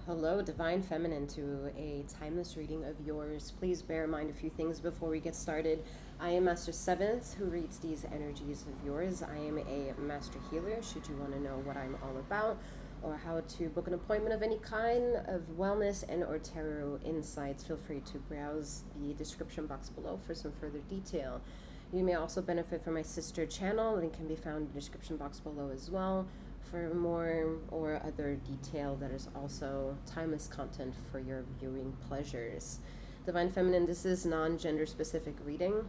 Hello, Divine Feminine, to a timeless reading of yours. Please bear in mind a few things before we get started. I am Master Seventh, who reads these energies of yours. I am a master healer, should you want to know what I'm all about, or how to book an appointment of any kind of wellness and or tarot insights. Feel free to browse the description box below for some further detail. You may also benefit from my sister channel. Link can be found in the description box below as well, for more or other detail that is also timeless content for your viewing pleasures. Divine Feminine, this is non-gender specific reading,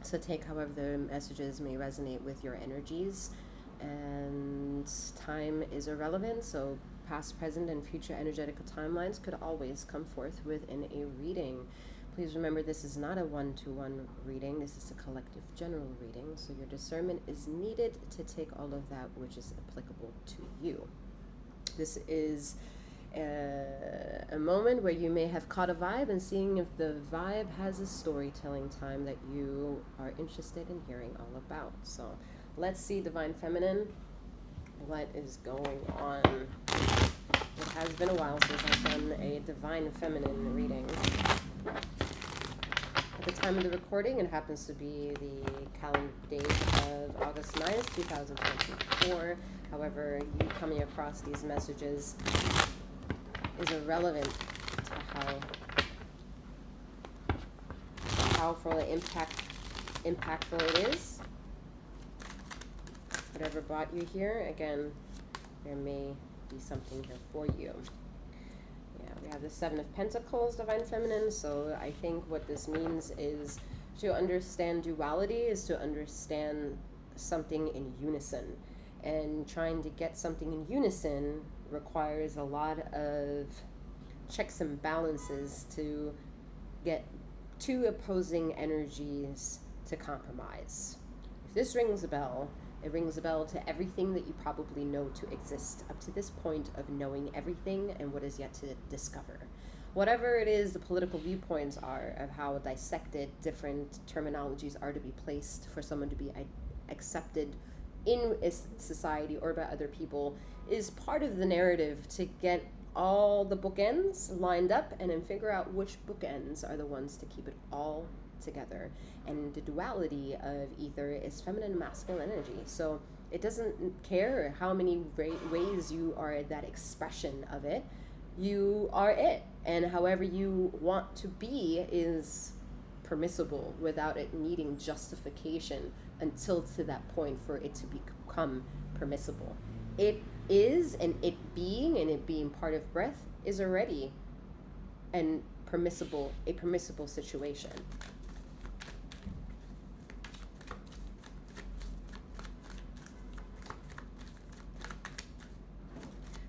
so take however the messages may resonate with your energies. And time is irrelevant, so past, present, and future energetical timelines could always come forth within a reading. Please remember, this is not a one-to-one reading. This is a collective general reading, so your discernment is needed to take all of that which is applicable to you. This is a moment where you may have caught a vibe and seeing if the vibe has a storytelling time that you are interested in hearing all about. So let's see, Divine Feminine, what is going on. It has been a while since I've done a Divine Feminine reading. At the time of the recording, it happens to be the calendar date of August 9th, 2024. However, you coming across these messages is irrelevant to how powerful and impactful it is. Whatever brought you here, again, there may be something here for you. We have the Seven of Pentacles, Divine Feminine, so I think what this means is to understand duality is to understand something in unison. And trying to get something in unison requires a lot of checks and balances to get two opposing energies to compromise. If this rings a bell, it rings a bell to everything that you probably know to exist up to this point of knowing everything and what is yet to discover. Whatever it is the political viewpoints are of how dissected different terminologies are to be placed for someone to be accepted in a society or by other people is part of the narrative to get all the bookends lined up and then figure out which bookends are the ones to keep it all together. And the duality of ether is feminine and masculine energy, so it doesn't care how many ways you are that expression of it. You are it, and however you want to be is permissible without it needing justification until to that point for it to become permissible. It is, and it being part of breath is already a permissible situation.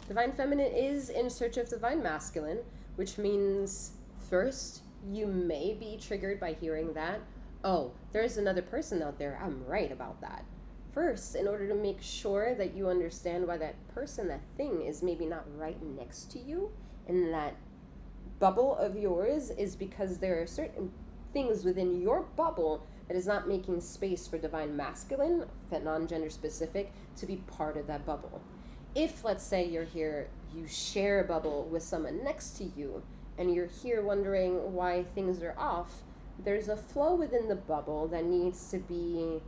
Divine Feminine is in search of Divine Masculine, which means first, you may be triggered by hearing that, oh, there's another person out there, I'm right about that. First, in order to make sure that you understand why that person, that thing, is maybe not right next to you, and that bubble of yours is because there are certain things within your bubble that is not making space for Divine Masculine, that non-gender specific, to be part of that bubble. If, let's say, you're here, you share a bubble with someone next to you, and you're here wondering why things are off, there's a flow within the bubble that needs to be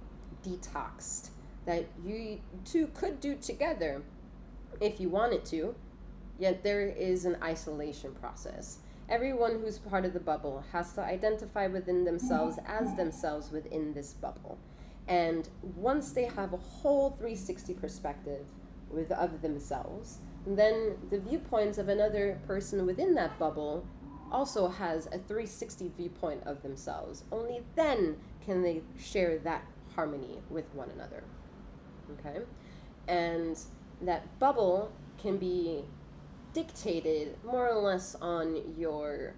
detoxed, that you two could do together if you wanted to, yet there is an isolation process. Everyone who's part of the bubble has to identify within themselves as themselves within this bubble. And once they have a whole 360 perspective of themselves, then the viewpoints of another person within that bubble also has a 360 viewpoint of themselves. Only then can they share that harmony with one another. Okay? And that bubble can be dictated more or less on your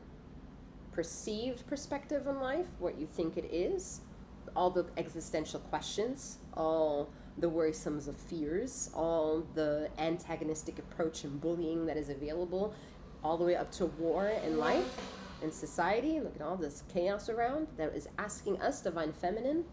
perceived perspective on life, what you think it is, all the existential questions, all the worrisomes of fears, all the antagonistic approach and bullying that is available, all the way up to war in life and society. Look at all this chaos around that is asking us, Divine Feminine,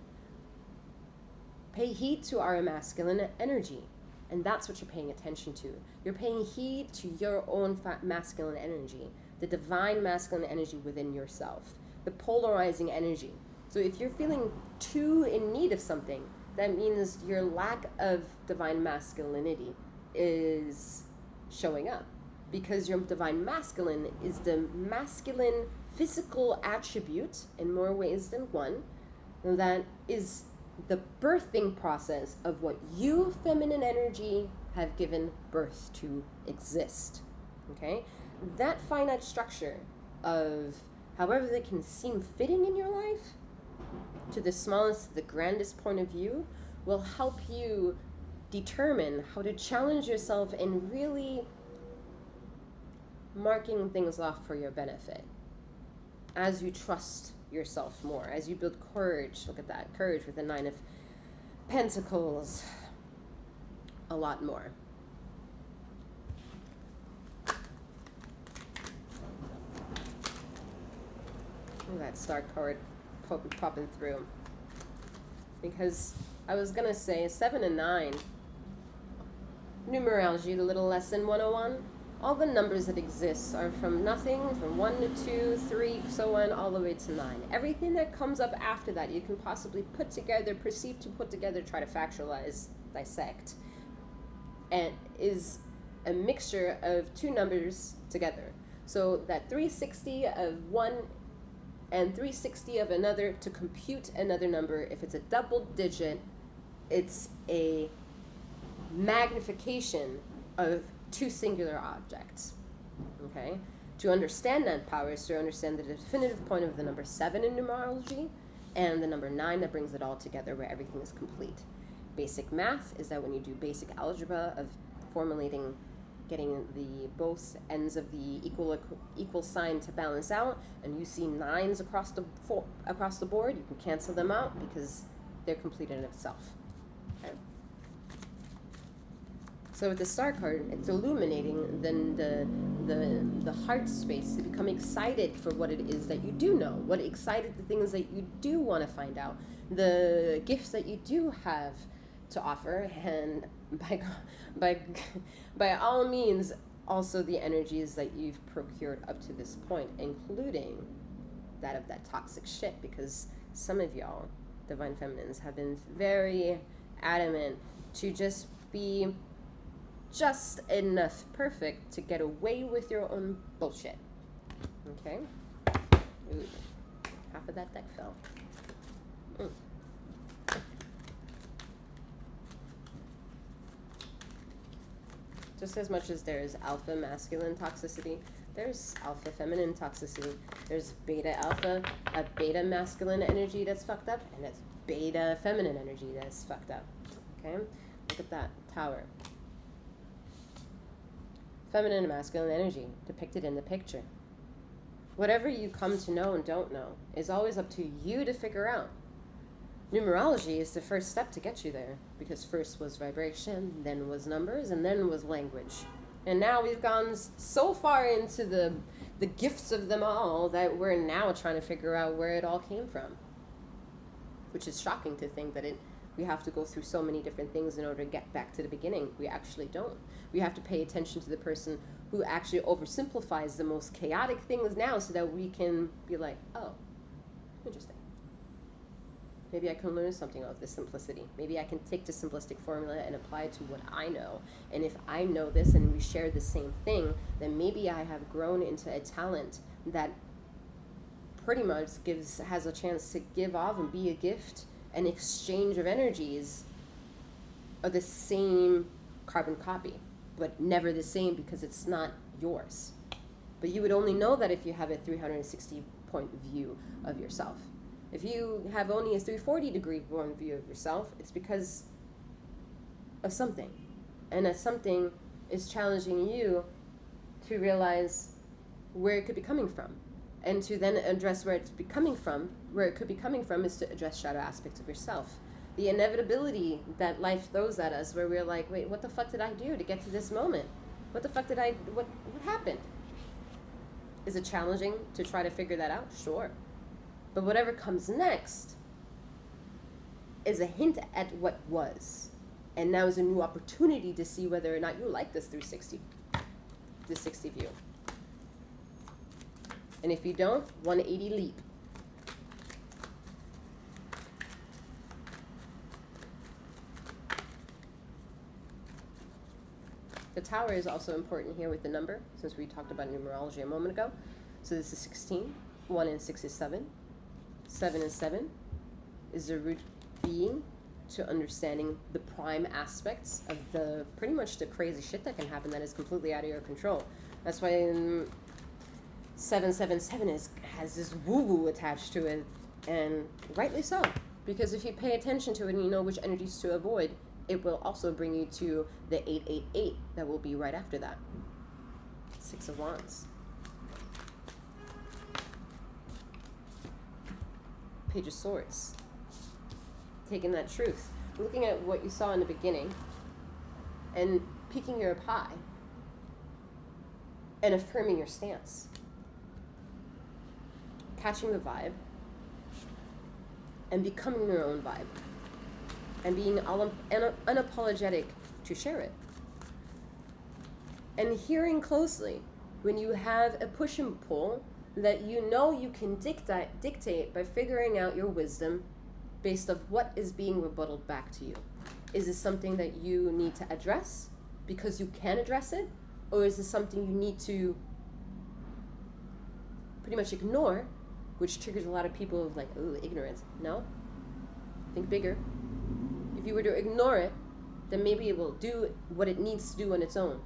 pay heed to our masculine energy. And that's what you're paying attention to. You're paying heed to your own masculine energy, the divine masculine energy within yourself, the polarizing energy. So if you're feeling too in need of something, that means your lack of divine masculinity is showing up, because your divine masculine is the masculine physical attribute in more ways than one that is the birthing process of what you, feminine energy, have given birth to exist. Okay? That finite structure of however they can seem fitting in your life, to the smallest, the grandest point of view, will help you determine how to challenge yourself in really marking things off for your benefit as you trust yourself more, as you build courage. Look at that, courage with the 9 of Pentacles, a lot more. Look at that star card popping through, because I was gonna say 7 and 9 numerology, the little lesson 101. All the numbers that exist are from nothing, from 1 to 2, 3, so on, all the way to 9. Everything that comes up after that, you can possibly put together, perceive to put together, try to factualize, dissect, and is a mixture of two numbers together. So that 360 of one and 360 of another to compute another number. If it's a double digit, it's a magnification of two singular objects. Okay? To understand that power is to understand the definitive point of the number 7 in numerology and the number 9 that brings it all together, where everything is complete. Basic math is that when you do basic algebra of formulating, getting the both ends of the equal sign to balance out, and you see 9s across the board, you can cancel them out because they're complete in itself. Okay? So with the star card, it's illuminating then the heart space to become excited for what it is that you do know, what excited the things that you do want to find out, the gifts that you do have to offer, and by all means also the energies that you've procured up to this point, including that of that toxic shit, because some of y'all divine feminines have been very adamant to just be just enough perfect to get away with your own bullshit. Okay? Ooh, half of that deck fell. Just as much as there's alpha masculine toxicity, there's alpha feminine toxicity. There's beta alpha, a beta masculine energy that's fucked up, and there's beta feminine energy that's fucked up. Okay? Look at that tower. Feminine and masculine energy depicted in the picture. Whatever you come to know and don't know is always up to you to figure out. Numerology is the first step to get you there, because first was vibration, then was numbers, and then was language. And now we've gone so far into the gifts of them all that we're now trying to figure out where it all came from. Which is shocking to think that we have to go through so many different things in order to get back to the beginning. We actually don't. We have to pay attention to the person who actually oversimplifies the most chaotic things now, so that we can be like, oh, interesting. Maybe I can learn something out of this simplicity. Maybe I can take the simplistic formula and apply it to what I know. And if I know this and we share the same thing, then maybe I have grown into a talent that pretty much has a chance to give off and be a gift, an exchange of energies of the same carbon copy, but never the same because it's not yours. But you would only know that if you have a 360 point view of yourself. If you have only a 340 degree point view of yourself, it's because of something. And that something is challenging you to realize where it could be coming from. And to then address where it's coming from, where it could be coming from is to address shadow aspects of yourself. The inevitability that life throws at us, where we're like, wait, what the fuck did I do to get to this moment? What the fuck did what happened? Is it challenging to try to figure that out? Sure. But whatever comes next is a hint at what was. And now is a new opportunity to see whether or not you like this 360 view. And if you don't, 180 leap. The tower is also important here with the number, since we talked about numerology a moment ago. So this is 16. 1 and 6 is 7. 7 and 7 is the root being to understanding the prime aspects of the pretty much the crazy shit that can happen that is completely out of your control. That's why 777 has this woo-woo attached to it, and rightly so. Because if you pay attention to it and you know which energies to avoid, it will also bring you to the 888 that will be right after that. 6 of Wands. Page of Swords. Taking that truth. Looking at what you saw in the beginning and peeking your up high and affirming your stance. Catching the vibe and becoming your own vibe. And being unapologetic to share it. And hearing closely when you have a push and pull that you know you can dictate by figuring out your wisdom based of what is being rebutted back to you. Is this something that you need to address because you can address it? Or is this something you need to pretty much ignore, which triggers a lot of people of like, ooh, ignorance. No? Think bigger. If you were to ignore it, then maybe it will do what it needs to do on its own.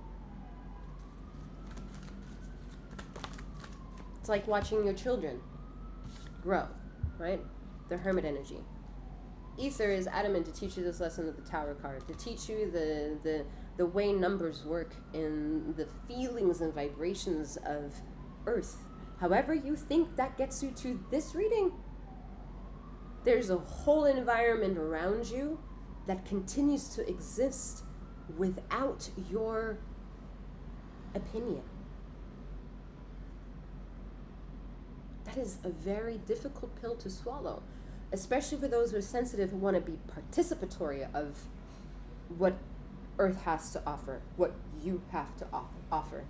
It's like watching your children grow, right? The hermit energy. Ether is adamant to teach you this lesson of the Tower card, to teach you the way numbers work and the feelings and vibrations of Earth. However you think that gets you to this reading, there's a whole environment around you that continues to exist without your opinion. That is a very difficult pill to swallow, especially for those who are sensitive who want to be participatory of what Earth has to offer, what you have to offer,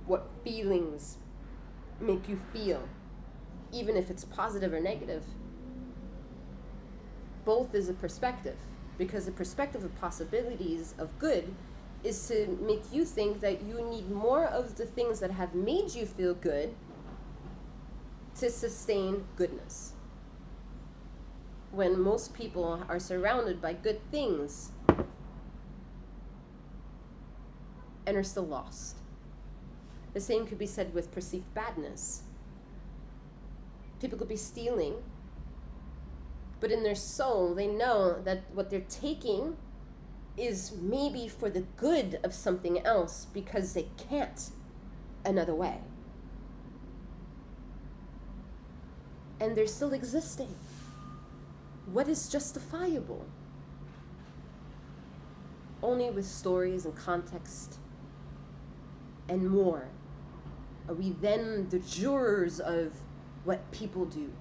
what feelings make you feel, even if it's positive or negative. Both is a perspective, because the perspective of possibilities of good is to make you think that you need more of the things that have made you feel good to sustain goodness. When most people are surrounded by good things and are still lost. The same could be said with perceived badness. People could be stealing, but in their soul, they know that what they're taking is maybe for the good of something else because they can't another way. And they're still existing. What is justifiable? Only with stories and context and more are we then the jurors of what people do.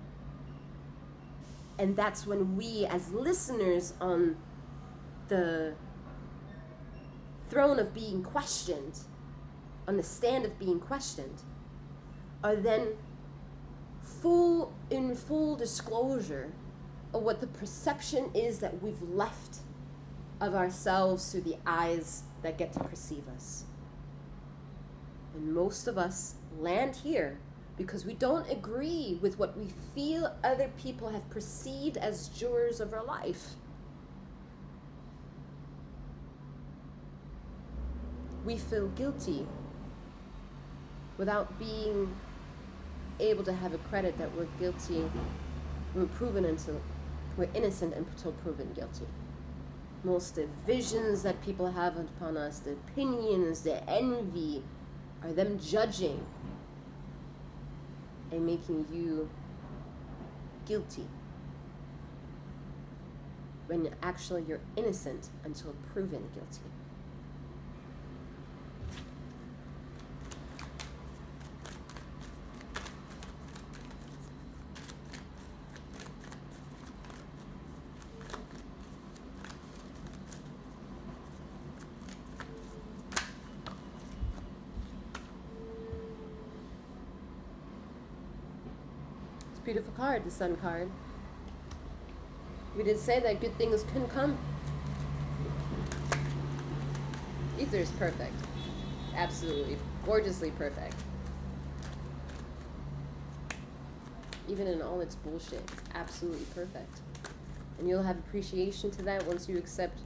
And that's when we, as listeners on the throne of being questioned, on the stand of being questioned, are then in full disclosure of what the perception is that we've left of ourselves through the eyes that get to perceive us. And most of us land here because we don't agree with what we feel other people have perceived as jurors of our life. We feel guilty without being able to have a credit that we're guilty, we're proven until we're innocent until proven guilty. Most the visions that people have upon us, the opinions, the envy, are them judging and making you guilty when actually you're innocent until proven guilty. beautiful card, the Sun card. We did say that good things can come. Ether is perfect. Absolutely. Gorgeously perfect. Even in all its bullshit. Absolutely perfect. And you'll have appreciation to that once you accept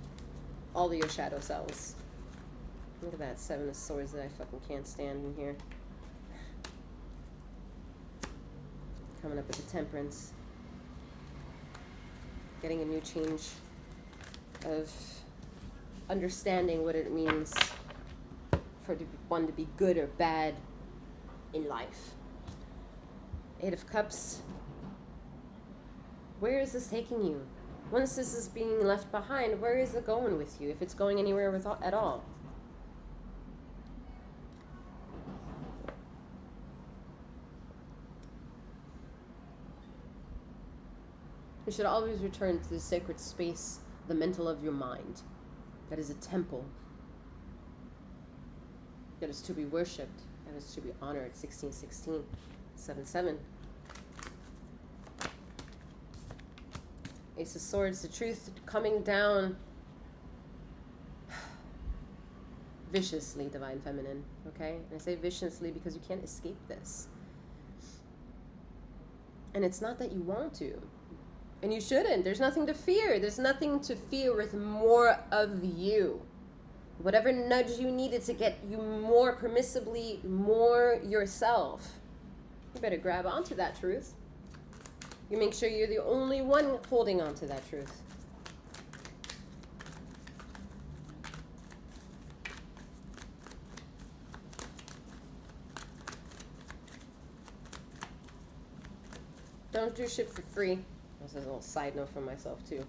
all of your shadow selves. Look at that 7 of Swords that I fucking can't stand in here. Coming up with the Temperance. Getting a new change of understanding what it means for one to be good or bad in life. 8 of Cups. Where is this taking you? Once this is being left behind, where is it going with you, if it's going anywhere at all? You should always return to the sacred space, the mental of your mind. That is a temple. That is to be worshipped. That is to be honored. 1616, 7-7. Ace of Swords, the truth coming down viciously, Divine Feminine, okay? And I say viciously because you can't escape this. And it's not that you want to. And you shouldn't. There's nothing to fear. There's nothing to fear with more of you. Whatever nudge you needed to get you more permissibly, more yourself, you better grab onto that truth. You make sure you're the only one holding on to that truth. Don't do shit for free. This is a little side note for myself too.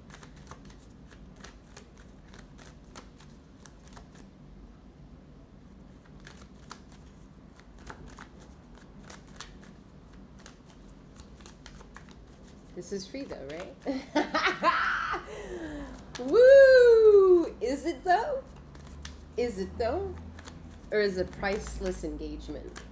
This is free though, right? Woo! Is it though? Is it though? Or is it priceless engagement?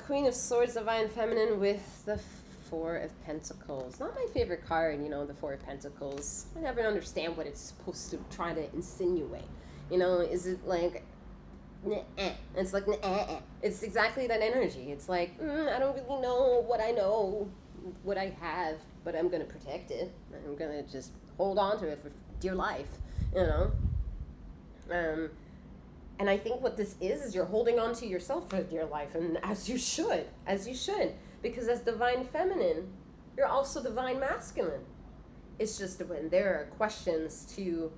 Queen of Swords, Divine Feminine with the 4 of Pentacles. Not my favorite card, you know, the 4 of Pentacles. I never understand what it's supposed to try to insinuate. You know, is it like, it's like, it's exactly that energy. It's like, I don't really know, what I have, but I'm going to protect it. I'm going to just hold on to it for dear life, you know. And I think what this is you're holding on to yourself for dear life, and as you should, because as Divine Feminine, you're also Divine Masculine. It's just when there are questions to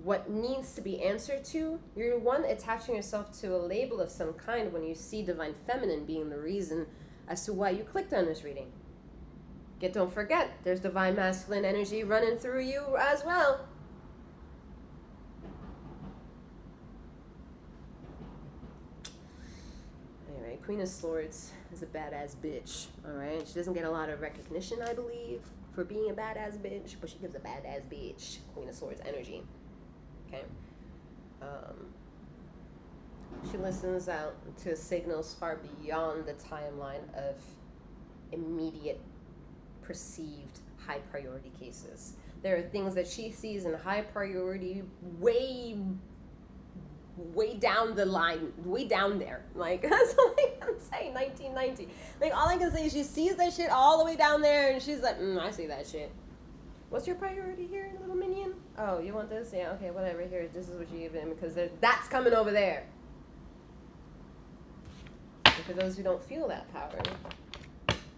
what needs to be answered to, you're one attaching yourself to a label of some kind when you see Divine Feminine being the reason as to why you clicked on this reading. Yet don't forget, there's Divine Masculine energy running through you as well. Queen of Swords is a badass bitch, alright? She doesn't get a lot of recognition, I believe, for being a badass bitch, but she gives a badass bitch Queen of Swords energy, okay? She listens out to signals far beyond the timeline of immediate perceived high priority cases. There are things that she sees in high priority way down the line, way down there. Like, that's all I can say, 1990. Like, all I can say is she sees that shit all the way down there, and she's like, I see that shit. What's your priority here, little minion? Oh, you want this? Yeah, okay, whatever. Here, this is what you give him, because that's coming over there. And for those who don't feel that power,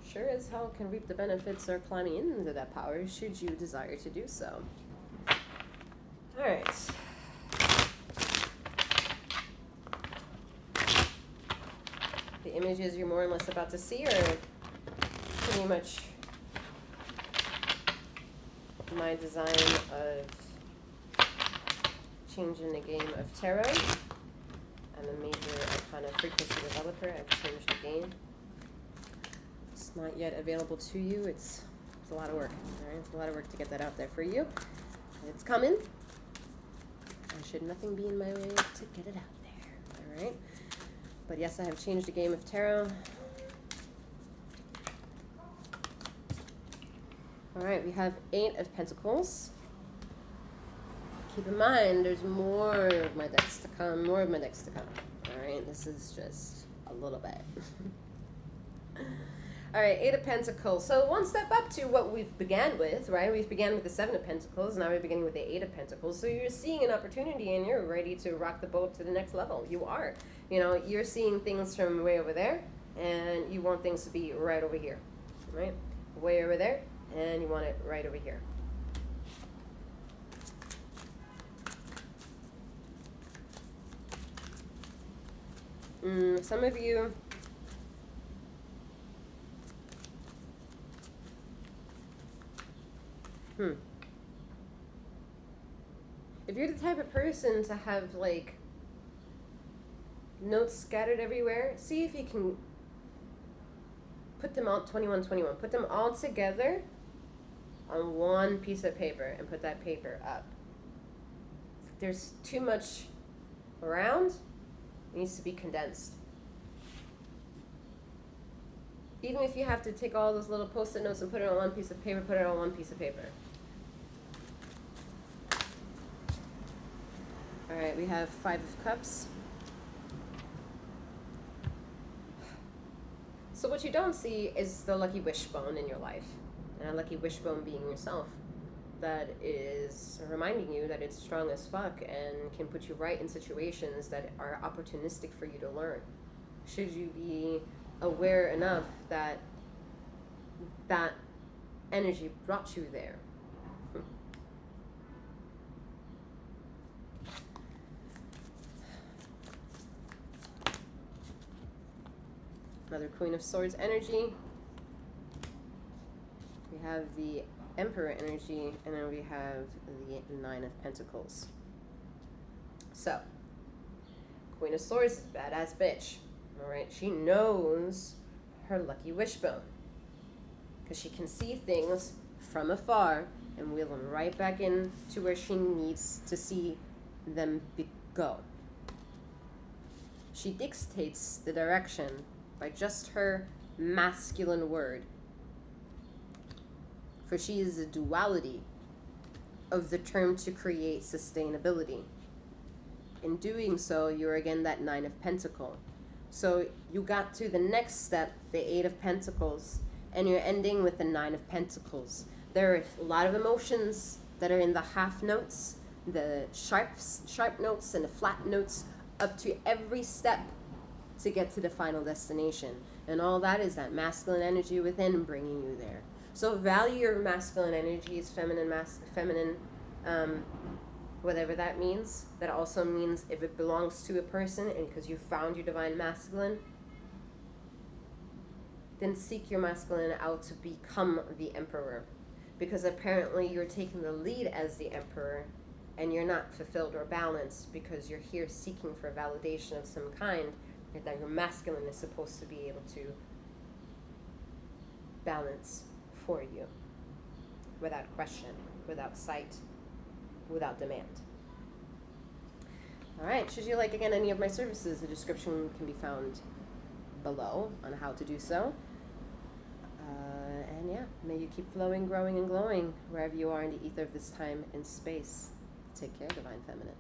sure as hell can reap the benefits or climbing into that power, should you desire to do so. All right. The images you're more or less about to see are pretty much my design of changing the game of tarot and the major on a frequency developer. I've changed the game. It's not yet available to you. It's a lot of work. All right, it's a lot of work to get that out there for you. It's coming. And should nothing be in my way to get it out there. All right. But yes, I have changed the game of tarot. All right, we have 8 of Pentacles. Keep in mind, there's more of my decks to come, All right, this is just a little bit. All right, 8 of Pentacles. So one step up to what we've began with, right? We've began with the 7 of Pentacles. Now we're beginning with the 8 of Pentacles. So you're seeing an opportunity and you're ready to rock the boat to the next level. You are. You know, you're seeing things from way over there and you want things to be right over here, right? Way over there and you want it right over here. Some of you if you're the type of person to have like notes scattered everywhere, see if you can put them all 21, put them all together on one piece of paper and put that paper up. If there's too much around, it needs to be condensed. Even if you have to take all those little post-it notes and put it on one piece of paper, put it on one piece of paper. All right, we have 5 of Cups. So what you don't see is the lucky wishbone in your life. And a lucky wishbone being yourself. That is reminding you that it's strong as fuck and can put you right in situations that are opportunistic for you to learn. Should you be aware enough that that energy brought you there. Another Queen of Swords energy. We have the Emperor energy, and then we have the 9 of Pentacles. So, Queen of Swords is a badass bitch. Alright, she knows her lucky wishbone. Because she can see things from afar and wheel them right back in to where she needs to see them go. She dictates the direction by just her masculine word. For she is a duality of the term to create sustainability. In doing so, you're again that 9 of Pentacles. So you got to the next step, the 8 of Pentacles, and you're ending with the 9 of Pentacles. There are a lot of emotions that are in the half notes, the sharp notes and the flat notes, up to every step to get to the final destination. And all that is that masculine energy within bringing you there. So value your masculine energies, feminine, whatever that means. That also means if it belongs to a person and because you found your divine masculine, then seek your masculine out to become the emperor. Because apparently you're taking the lead as the emperor and you're not fulfilled or balanced because you're here seeking for validation of some kind, and that your masculine is supposed to be able to balance for you without question, without sight, without demand. All right, should you like, again, any of my services, the description can be found below on how to do so. And yeah, may you keep flowing, growing, and glowing wherever you are in the ether of this time and space. Take care, Divine Feminine.